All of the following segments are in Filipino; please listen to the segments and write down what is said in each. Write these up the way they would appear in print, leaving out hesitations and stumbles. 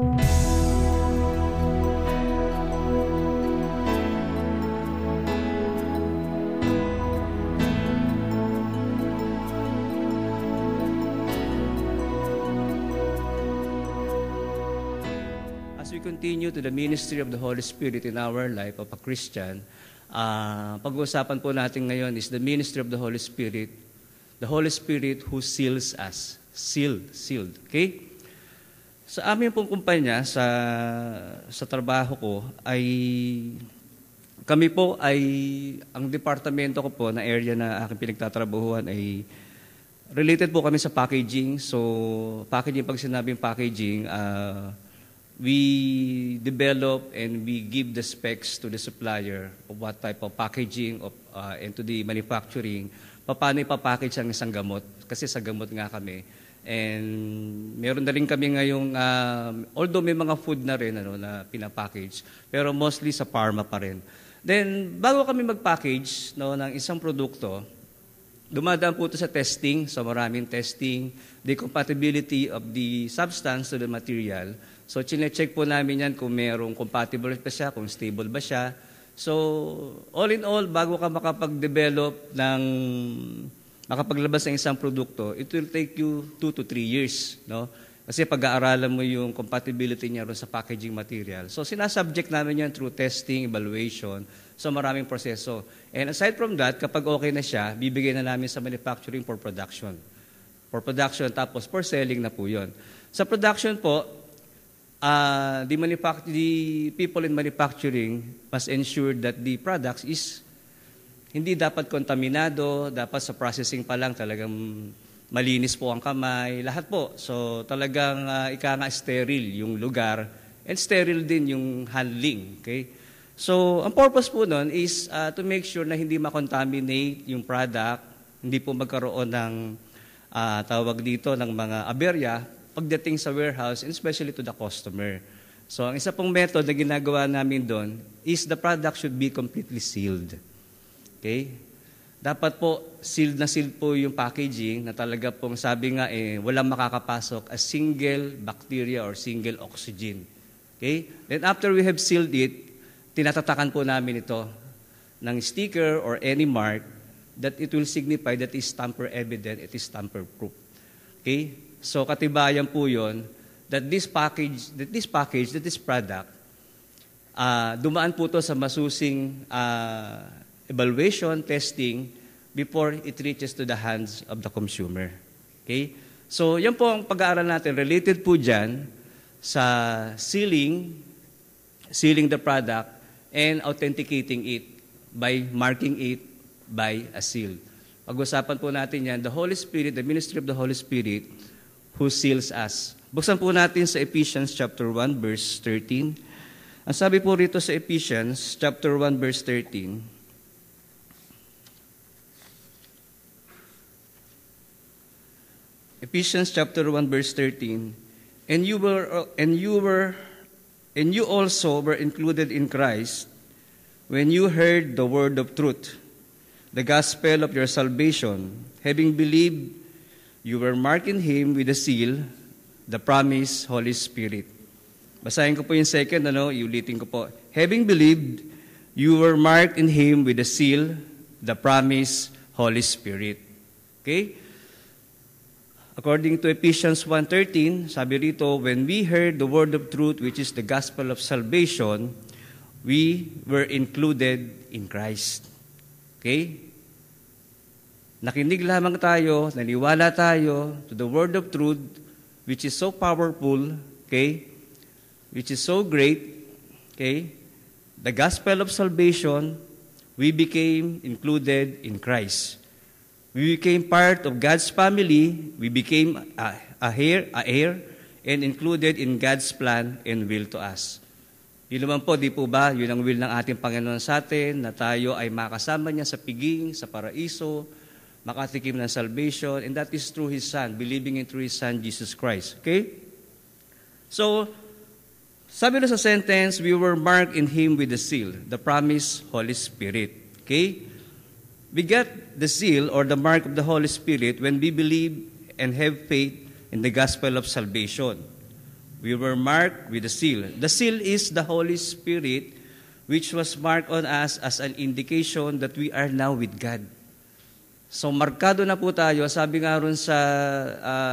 As we continue to the ministry of the Holy Spirit in our life of a Christian, pag-uusapan po natin ngayon is the ministry of the Holy Spirit who seals us. Sealed. Okay? Sa amin pong kumpanya, sa trabaho ko, kami po ay, ang departamento ko po na area na aking pinagtatrabahuhan ay related po kami sa packaging. So, packaging, pag sinabing packaging, we develop and we give the specs to the supplier of what type of packaging and to the manufacturing, paano ipapackage ang isang gamot. Kasi sa gamot nga kami. And meron na rin kami ngayong, although may mga food na rin na pinapackage, pero mostly sa pharma pa rin. Then, bago kami mag-package ng isang produkto, dumadaan po ito sa testing, so maraming testing, the compatibility of the substance to the material. So, chine-check po namin yan kung merong compatible ba siya, kung stable ba siya. So, all in all, bago ka makapag-develop makapaglabas ng isang produkto, it will take you 2 to 3 years. No? Kasi pag-aaralan mo yung compatibility niya ron sa packaging material. So, sinasubject namin yan through testing, evaluation, so maraming proseso. And aside from that, kapag okay na siya, bibigay na namin sa manufacturing for production. For production, tapos for selling na po yun. Sa production po, the people in manufacturing must ensure that the products is hindi dapat kontaminado, dapat sa processing pa lang talagang malinis po ang kamay, lahat po. So talagang sterile yung lugar and sterile din yung handling. Okay? So ang purpose po nun is to make sure na hindi makontaminate yung product, hindi po magkaroon ng tawag dito ng mga aberya pagdating sa warehouse and especially to the customer. So, ang isa pong method na ginagawa namin doon is the product should be completely sealed. Okay? Dapat po, sealed po yung packaging na talaga pong sabi nga walang makakapasok a single bacteria or single oxygen. Okay? Then after we have sealed it, tinatatakan po namin ito ng sticker or any mark that it will signify that is tamper evident, it is tamper proof. Okay? So katibayan po yun that this product, dumaan po to sa masusing evaluation, testing, before it reaches to the hands of the consumer. Okay? So yan po ang pag-aaral natin. Related po dyan sa sealing the product and authenticating it by marking it by a seal. Pag-usapan po natin yan, the Holy Spirit, the ministry of the Holy Spirit, who seals us. Buksan po natin sa Ephesians chapter 1 verse 13. Ang sabi po rito sa Ephesians chapter 1 verse 13. Ephesians chapter 1 verse 13. And you also were included in Christ when you heard the word of truth, the gospel of your salvation, having believed. You were marked in Him with a seal, the promised Holy Spirit. Basahin ko po yung second, iulitin ko po. Having believed, you were marked in Him with a seal, the promised Holy Spirit. Okay? According to Ephesians 1:13, sabi rito, when we heard the word of truth, which is the gospel of salvation, we were included in Christ. Okay? Nakinig lamang tayo, naniwala tayo to the word of truth, which is so powerful, okay, which is so great, okay, the gospel of salvation, we became included in Christ. We became part of God's family, we became a heir, and included in God's plan and will to us. Yun naman po, di po ba, yun ang will ng ating Panginoon sa atin, na tayo ay makasama niya sa piging, sa paraiso, makatikim ng salvation, and that is through His Son, believing in through His Son, Jesus Christ. Okay? So, sabi na sa sentence, we were marked in Him with the seal, the promised Holy Spirit. Okay? We get the seal or the mark of the Holy Spirit when we believe and have faith in the gospel of salvation. We were marked with the seal. The seal is the Holy Spirit, which was marked on us as an indication that we are now with God. So markado na po tayo, sabi nga ron sa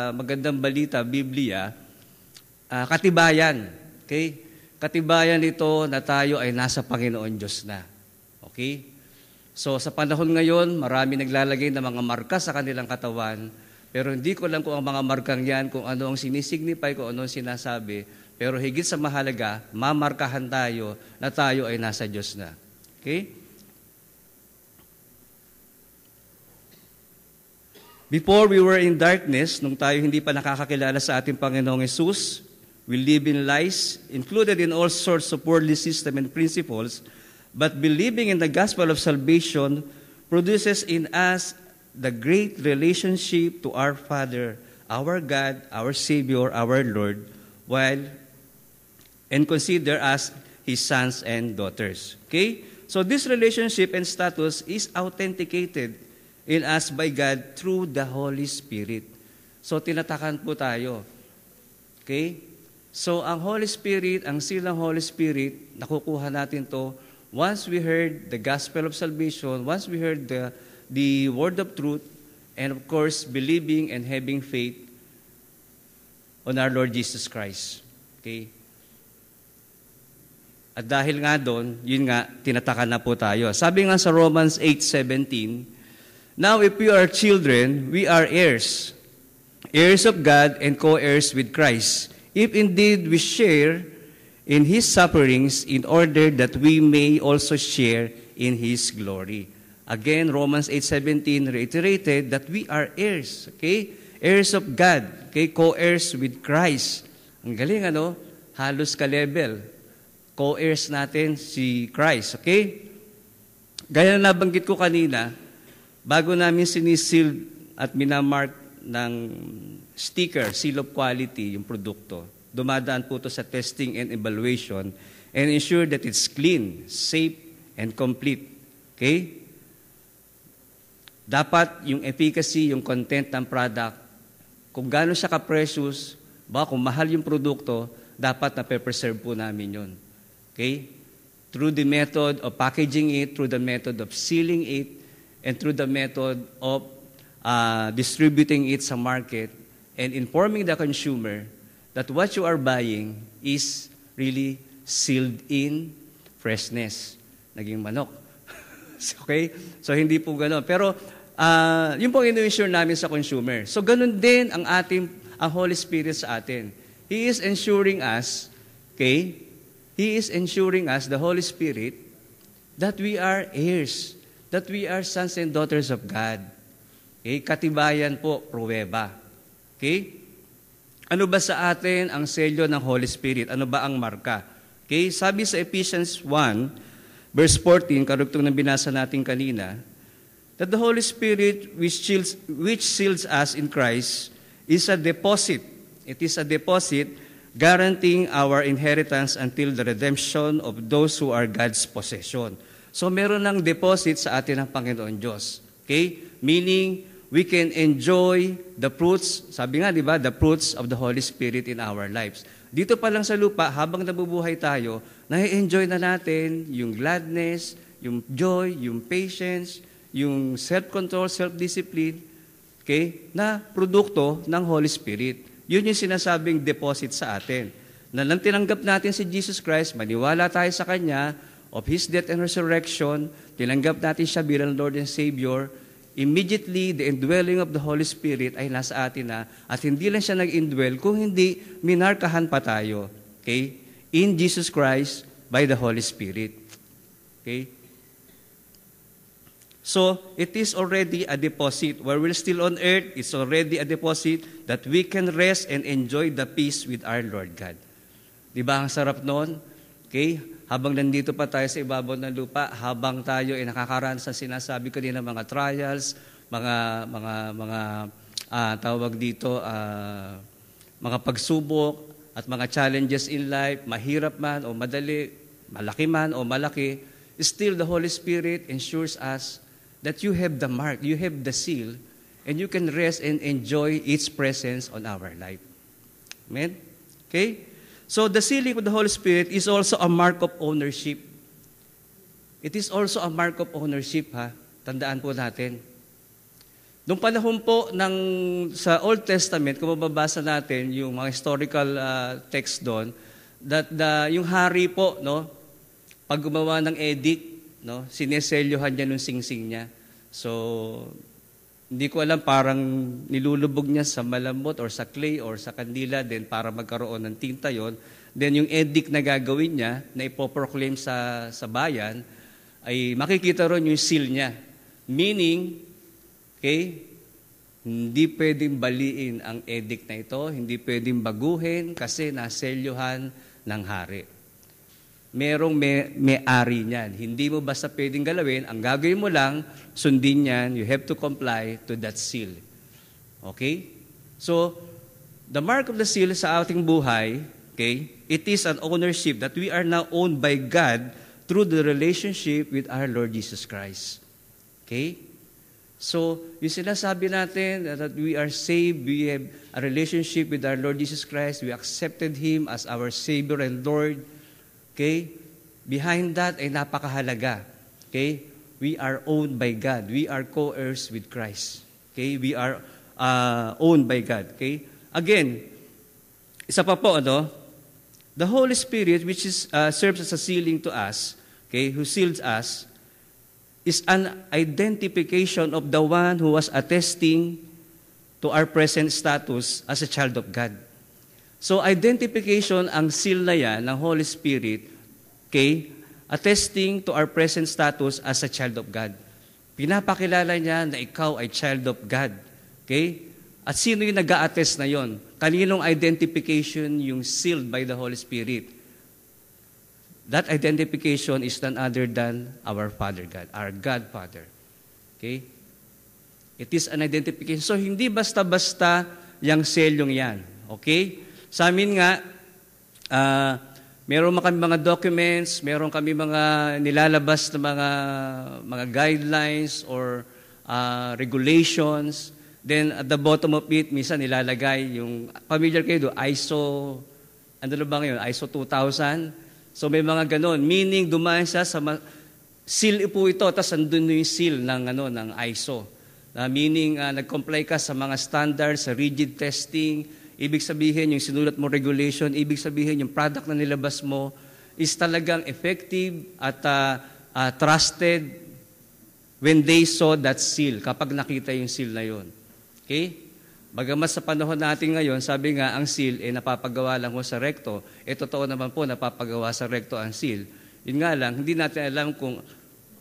magandang balita, Biblia, katibayan. Okay? Katibayan ito na tayo ay nasa Panginoon Diyos na. Okay? So sa panahon ngayon, marami naglalagay ng mga marka sa kanilang katawan, pero hindi ko lang kung ang mga markang yan, kung ano ang sinisignify, kung ano ang sinasabi, pero higit sa mahalaga, mamarkahan tayo na tayo ay nasa Diyos na. Okay? Before we were in darkness, nung tayo hindi pa nakakakilala sa ating Panginoong Hesus, we live in lies, included in all sorts of worldly system and principles, but believing in the gospel of salvation produces in us the great relationship to our Father, our God, our Savior, our Lord, and consider us His sons and daughters. Okay? So this relationship and status is authenticated in us by God through the Holy Spirit. So tinatakan po tayo. Okay? So ang Holy Spirit, ang seal ng Holy Spirit, nakukuha natin to once we heard the gospel of salvation, once we heard the word of truth, and of course, believing and having faith on our Lord Jesus Christ. Okay? At dahil nga doon, yun nga, tinatakan na po tayo. Sabi nga sa Romans 8:17, now if we are children, we are heirs, heirs of God and co-heirs with Christ, if indeed we share in His sufferings in order that we may also share in His glory. Again, Romans 8:17 reiterated that we are heirs, okay? Heirs of God, okay? Co-heirs with Christ. Ang galing, ano? Halos ka-level. Co-heirs natin si Christ, okay? Gaya na nabanggit ko kanina, bago namin sinisil at minamark ng sticker, seal of quality, yung produkto, dumadaan po ito sa testing and evaluation and ensure that it's clean, safe, and complete. Okay? Dapat yung efficacy, yung content ng product, kung gaano siya ka-precious, kung mahal yung produkto, dapat na-preserve po namin yun. Okay? Through the method of packaging it, through the method of sealing it, and through the method of distributing it sa market and informing the consumer that what you are buying is really sealed in freshness. Naging manok. Okay? So, hindi po gano'n. Pero, yun po inu-ensure namin sa consumer. So, gano'n din ang Holy Spirit sa atin. He is ensuring us, okay? He is ensuring us, the Holy Spirit, that we are heirs, that we are sons and daughters of God. Okay? Katibayan po, pruweba. Okay? Ano ba sa atin ang selyo ng Holy Spirit? Ano ba ang marka? Okay? Sabi sa Ephesians 1, verse 14, karugtong ng binasa natin kanina, that the Holy Spirit which seals us in Christ is a deposit. It is a deposit guaranteeing our inheritance until the redemption of those who are God's possession. So meron ng deposit sa atin ng Panginoon Diyos. Okay? Meaning, we can enjoy the fruits, sabi nga, di ba, the fruits of the Holy Spirit in our lives. Dito pa lang sa lupa, habang nabubuhay tayo, na-enjoy na natin yung gladness, yung joy, yung patience, yung self-control, self-discipline, okay, na produkto ng Holy Spirit. Yun yung sinasabing deposit sa atin. Na nang tinanggap natin si Jesus Christ, maniwala tayo sa Kanya, of His death and resurrection, tinanggap natin siya bilang Lord and Savior, immediately the indwelling of the Holy Spirit ay nasa atin na, at hindi lang siya nag-indwell, kung hindi, minarkahan pa tayo, okay, in Jesus Christ by the Holy Spirit. Okay? So, it is already a deposit. While we're still on earth, it's already a deposit that we can rest and enjoy the peace with our Lord God. Di ba ang sarap noon? Okay? Habang nandito pa tayo sa ibabaw ng lupa, habang tayo ay nakakaranas sa sinasabi ko din ng mga trials, tawag dito, mga pagsubok at mga challenges in life, mahirap man o madali, malaki man o malaki, still the Holy Spirit ensures us that you have the mark, you have the seal, and you can rest and enjoy its presence on our life. Amen? Okay? So the sealing of the Holy Spirit is also a mark of ownership. It is also a mark of ownership, ha? Tandaan po natin. Noong panahon po sa Old Testament, kung mababasa natin yung mga historical text doon, that yung hari po, no, pag gumawa ng edict, no, sineselyohan niya nung singsing niya. So, hindi ko alam, parang nilulubog niya sa malambot or sa clay or sa kandila din para magkaroon ng tinta yon. Then yung edict na gagawin niya, na ipoproclaim sa bayan, ay makikita ron yung seal niya. Meaning, okay, hindi pwedeng baliin ang edict na ito, hindi pwedeng baguhin kasi naselyuhan ng hari. Merong may-ari niyan. Hindi mo basta pwedeng galawin, ang gagawin mo lang, sundin niyan, you have to comply to that seal. Okay? So, the mark of the seal sa ating buhay, okay, it is an ownership that we are now owned by God through the relationship with our Lord Jesus Christ. Okay? So, yung sinasabi natin that we are saved, we have a relationship with our Lord Jesus Christ, we accepted Him as our Savior and Lord. Okay? Behind that ay napakahalaga. Okay? We are owned by God. We are co-heirs with Christ. Okay? We are owned by God. Okay? Again, isa pa po, the Holy Spirit, which serves as a sealing to us, okay, who seals us, is an identification of the one who was attesting to our present status as a child of God. So identification ang seal na yan ng Holy Spirit, okay, attesting to our present status as a child of God. Pinapakilala niya na ikaw ay child of God. Okay? At sino yung nag-a-attest na yon? Kaninong identification yung sealed by the Holy Spirit? That identification is none other than our Father God, our God Father. Okay? It is an identification. So, hindi basta-basta yung selyong yan. Okay? Sa amin nga, meron kami mga documents, meron kami mga nilalabas na mga guidelines or regulations. Then, at the bottom of it, minsan nilalagay yung, familiar kayo do, ISO, ano ba ngayon? ISO 2000. So may mga ganon, meaning dumaan siya sa seal po ito, tapos andun yung seal ng ISO. Meaning nag-comply ka sa mga standards, sa rigid testing, ibig sabihin yung sinulat mo regulation, ibig sabihin yung product na nilabas mo is talagang effective at trusted when they saw that seal, kapag nakita yung seal na yun. Okay? Bagamat sa panahon natin ngayon, sabi nga, ang seal, napapagawa lang ho sa recto. Totoo naman po, napapagawa sa recto ang seal. Yun nga lang, hindi natin alam kung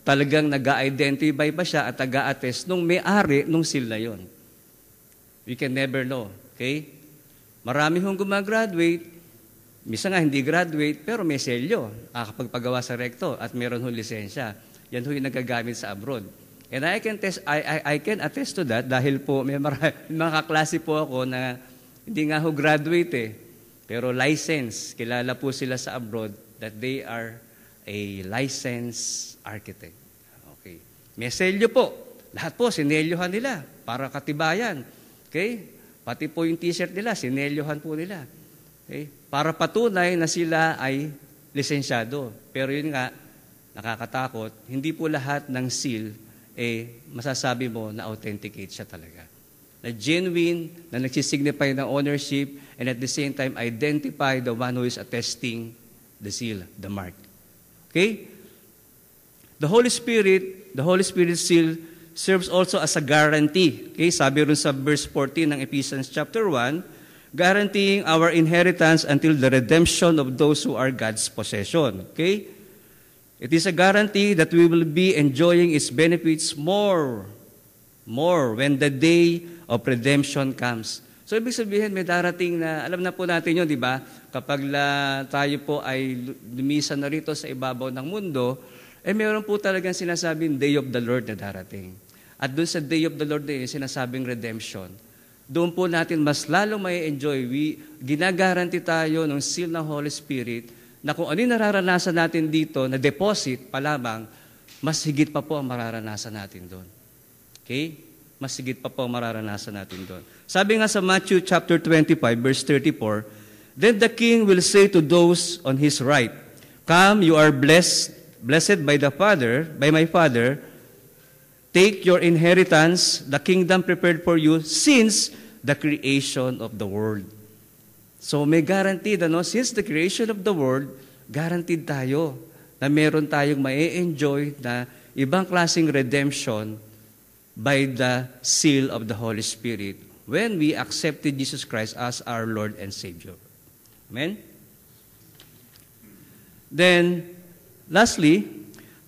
talagang nag-identify ba siya at nag-a-attest nung may-ari nung seal na yun. We can never know. Okay? Marami hong gumagraduate, misa nga hindi graduate, pero may selyo, nakakapagpagawa sa recto at meron hong lisensya. Yan ho yung nagagamit sa abroad. And I can attest to that dahil po may mga kaklase po ako na hindi nga ho graduate pero license. Kilala po sila sa abroad that they are a licensed architect. Okay. May selyo po. Lahat po, sinelyohan nila para katibayan. Okay? Pati po yung t-shirt nila, sinelyohan po nila. Okay? Para patunay na sila ay lisensyado. Pero yun nga, nakakatakot, hindi po lahat ng seal masasabi mo na authenticate siya talaga. Na genuine, na nagsisignify ng ownership, and at the same time, identify the one who is attesting the seal, the mark. Okay? The Holy Spirit seal serves also as a guarantee. Okay? Sabi rin sa verse 14 ng Ephesians chapter 1, guaranteeing our inheritance until the redemption of those who are God's possession. Okay? It is a guarantee that we will be enjoying its benefits more when the day of redemption comes. So, ibig sabihin, may darating na, alam na po natin yun, di ba? Kapag tayo po ay lumisan na rito sa ibabaw ng mundo, meron po talagang sinasabing day of the Lord na darating. At doon sa day of the Lord na sinasabing redemption. Doon po natin mas lalong may enjoy. Ginagaranti tayo ng seal ng Holy Spirit na kung ano yung nararanasan natin dito, na deposit pa lamang, mas higit pa po ang mararanasan natin doon. Okay? Mas higit pa po ang mararanasan natin doon. Sabi nga sa Matthew chapter 25, verse 34, Then the king will say to those on his right, "Come, you are blessed by my Father. Take your inheritance, the kingdom prepared for you since the creation of the world." So may guaranteed, since the creation of the world, guaranteed tayo na meron tayong ma-enjoy na ibang klaseng redemption by the seal of the Holy Spirit when we accepted Jesus Christ as our Lord and Savior. Amen? Then, lastly,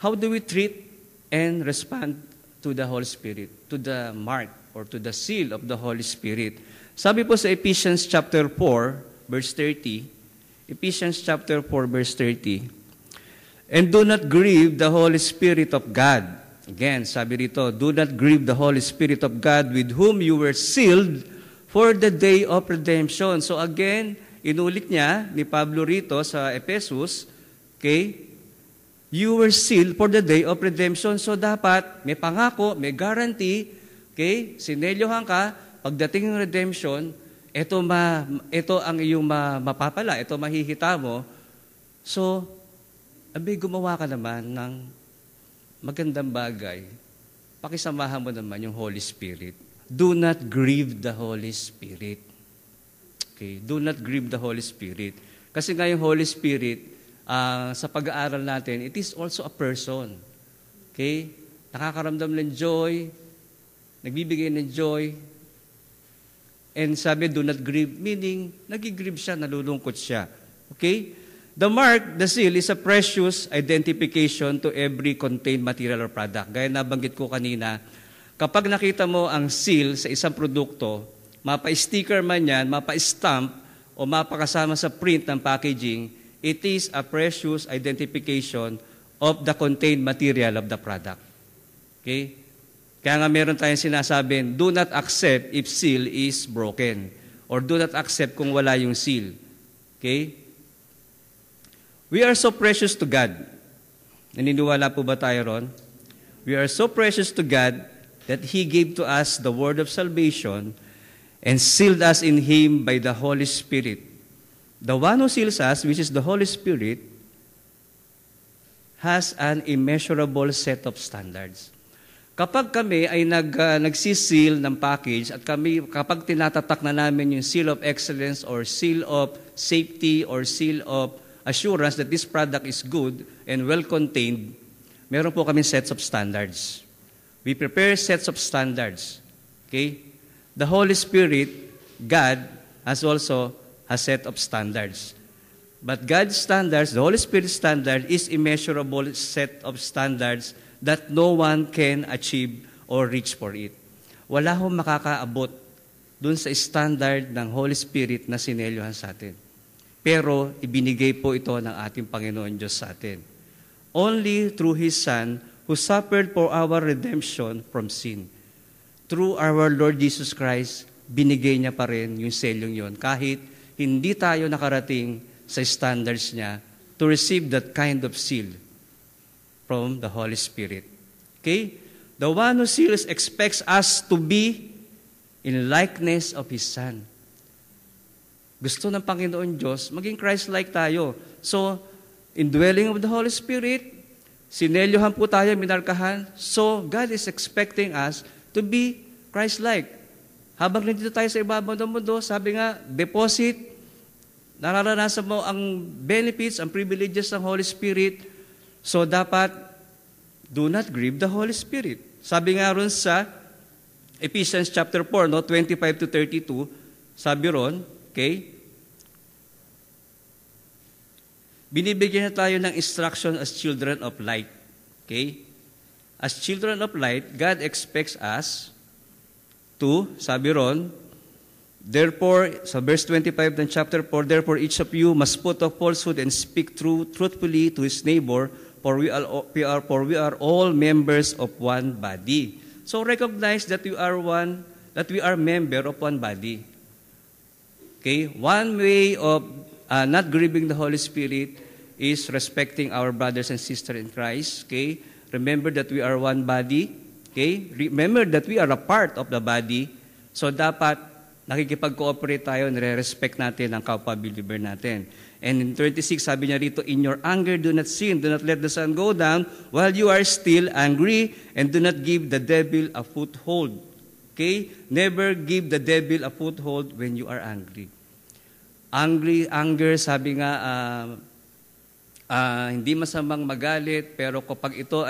how do we treat and respond to the Holy Spirit, to the mark or to the seal of the Holy Spirit? Sabi po sa Ephesians chapter 4, verse 30, Ephesians chapter 4, verse 30, "And do not grieve the Holy Spirit of God." Again, sabi rito, "Do not grieve the Holy Spirit of God with whom you were sealed for the day of redemption." So again, inulit niya ni Pablo rito sa Ephesus, okay, you were sealed for the day of redemption. So dapat may pangako, may guarantee, okay, sinelyohan ka, pagdating ng redemption, ito ang iyong mapapala, ito mahihita mo. So, gumawa ka naman ng magandang bagay. Pakisamahan mo naman yung Holy Spirit. Do not grieve the Holy Spirit. Okay, do not grieve the Holy Spirit. Kasi nga yung Holy Spirit, sa pag-aaral natin, it is also a person. Okay? Nakakaramdam ng joy, nagbibigay ng joy, and sabi, do not grieve, meaning, nagigrieve siya, nalulungkot siya. Okay? The mark, the seal, is a precious identification to every contained material or product. Gaya nabanggit ko kanina, kapag nakita mo ang seal sa isang produkto, mapa-sticker man yan, mapa-stamp, o mapakasama sa print ng packaging, it is a precious identification of the contained material of the product. Okay? Kaya nga meron tayong sinasabing, do not accept if seal is broken. Or do not accept kung wala yung seal. Okay? We are so precious to God. Naniniwala po ba tayo ron? We are so precious to God that He gave to us the word of salvation and sealed us in Him by the Holy Spirit. The one who seals us, which is the Holy Spirit, has an immeasurable set of standards. Kapag kami ay nagsiseal ng package at kapag tinatatak na namin yung seal of excellence or seal of safety or seal of assurance that this product is good and well-contained, meron po kami sets of standards. We prepare sets of standards. Okay? The Holy Spirit, God, has also a set of standards. But God's standards, the Holy Spirit's standard, is immeasurable set of standards that no one can achieve or reach for it. Wala hong makakaabot dun sa standard ng Holy Spirit na sinelyohan sa atin. Pero ibinigay po ito ng ating Panginoon Diyos sa atin. Only through His Son, who suffered for our redemption from sin. Through our Lord Jesus Christ, binigay niya pa rin yung selyong yon. Kahit hindi tayo nakarating sa standards niya to receive that kind of seal from the Holy Spirit. Okay? The one who seals expects us to be in likeness of His Son. Gusto ng Panginoon Diyos, maging Christ-like tayo. So, indwelling of the Holy Spirit, sinelyohan po tayo, minarkahan. So, God is expecting us to be Christ-like. Habang nandito tayo sa ibabaw ng mundo, sabi nga, deposit, nararanasan mo ang benefits, ang privileges ng Holy Spirit. So, dapat, do not grieve the Holy Spirit. Sabi nga ron sa Ephesians chapter 4, 25 to 32, sabi ron, okay, binibigyan na tayo ng instruction as children of light. Okay? As children of light, God expects us to, sabi ron, therefore, sa verse 25 ng chapter 4, therefore each of you must put off falsehood and speak truthfully to his neighbor, for we are all members of one body. So recognize that we are member of one body. Okay? One way of not grieving the Holy Spirit is respecting our brothers and sisters in Christ. Okay? Remember that we are one body. Okay? Remember that we are a part of the body. So dapat nakikipag-cooperate tayo, nire-respect natin ang kapwa-believer natin. And in 26, sabi niya rito, in your anger, do not sin. Do not let the sun go down while you are still angry, and do not give the devil a foothold. Okay? Never give the devil a foothold when you are angry. Anger, sabi nga, hindi masamang magalit, pero kapag ito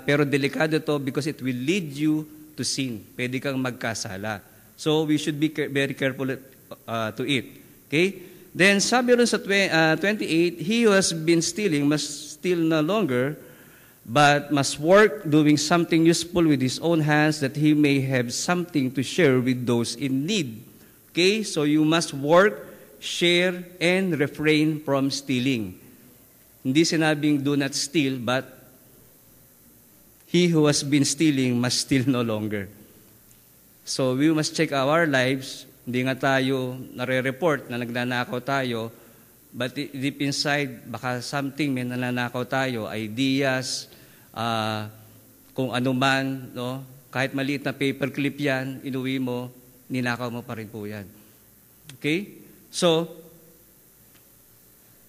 pero delikado to because it will lead you to sin. Pwede kang magkasala. So we should be very careful to it. Okay? Then sabi rin sa 28, he who has been stealing must steal no longer, but must work doing something useful with his own hands, that he may have something to share with those in need. Okay? So you must work, share, and refrain from stealing. Hindi sinabing do not steal, but he who has been stealing must steal no longer. So we must check our lives. Hindi nga tayo nare-report na nagnanakaw tayo, but deep inside, baka something may nananakaw tayo, ideas, kung ano man, no? Kahit maliit na paperclip yan, inuwi mo, ninakaw mo pa rin po yan. Okay? So,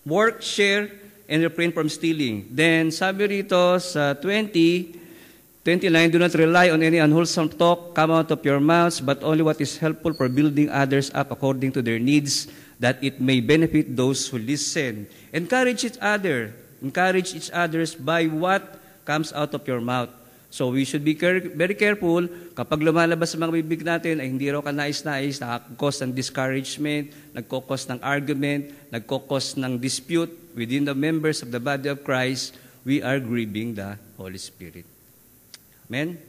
work, share, and refrain from stealing. Then, sabi rito sa 29, do not rely on any unwholesome talk come out of your mouths, but only what is helpful for building others up according to their needs, that it may benefit those who listen. Encourage each other. Encourage each others by what comes out of your mouth. So we should be very careful kapag lumalabas sa mga bibig natin ay hindi raw kanais-nais, nakakos ng discouragement, nagkokos ng argument, nagkokos ng dispute within the members of the body of Christ, we are grieving the Holy Spirit. Amen?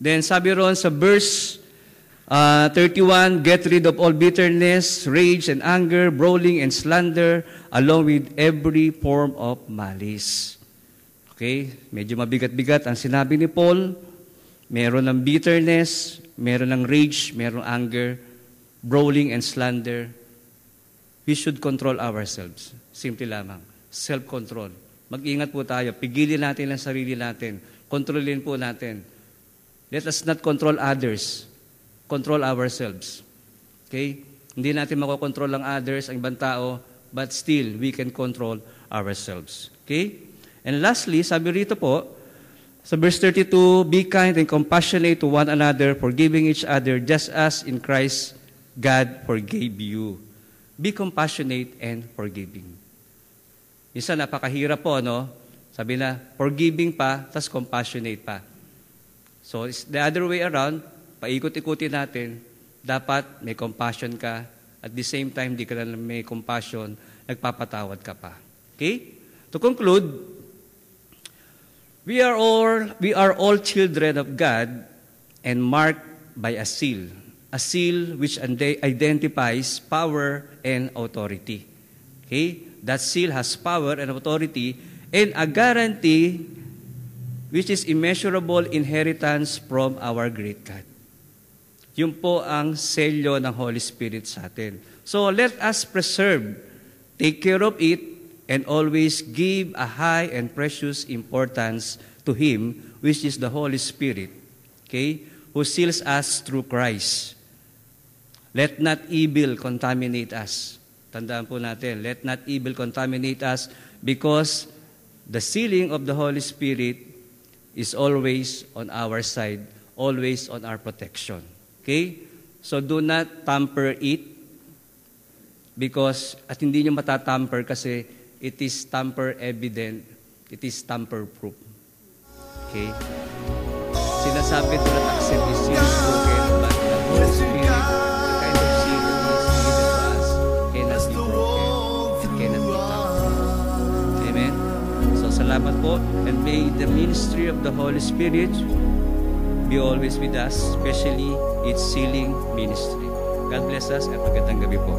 Then sabi ron sa verse 31, get rid of all bitterness, rage, and anger, brawling, and slander, along with every form of malice. Okay? Medyo mabigat-bigat ang sinabi ni Paul. Meron ng bitterness, meron ng rage, meron ng anger, brawling, and slander. We should control ourselves. Simple lamang. Self-control. Mag-ingat po tayo. Pigilin natin ang sarili natin. Kontrolin po natin. Let us not control others. Control ourselves. Okay? Hindi natin makokontrol ang others, ang ibang tao, but still, we can control ourselves. Okay? And lastly, sabi rito po, sa verse 32, be kind and compassionate to one another, forgiving each other, just as in Christ God forgave you. Be compassionate and forgiving. Isa, napakahirap po, no? Sabi na, forgiving pa, tas compassionate pa. So, it's the other way around, paikot-ikutin natin, dapat may compassion ka, at the same time, di ka na may compassion, nagpapatawad ka pa. Okay? To conclude, we are all children of God and marked by a seal which identifies power and authority. Okay? That seal has power and authority and a guarantee which is immeasurable inheritance from our great God. Yun po ang selyo ng Holy Spirit sa atin. So let us preserve, take care of it, and always give a high and precious importance to Him, which is the Holy Spirit, okay, who seals us through Christ. Let not evil contaminate us. Tandaan po natin, let not evil contaminate us, because the sealing of the Holy Spirit is always on our side, always on our protection. Okay? So do not tamper it, because, at hindi nyo matatamper kasi it is tamper evident, it is tamper proof. Okay? Sinasabi to not accept is seal is broken, but the Holy Spirit, the kind of seal that He has given to us, cannot be broken, it cannot be tampered. Amen? So salamat po, and may the ministry of the Holy Spirit be always with us, especially its sealing ministry. God bless us, at magandang gabi po.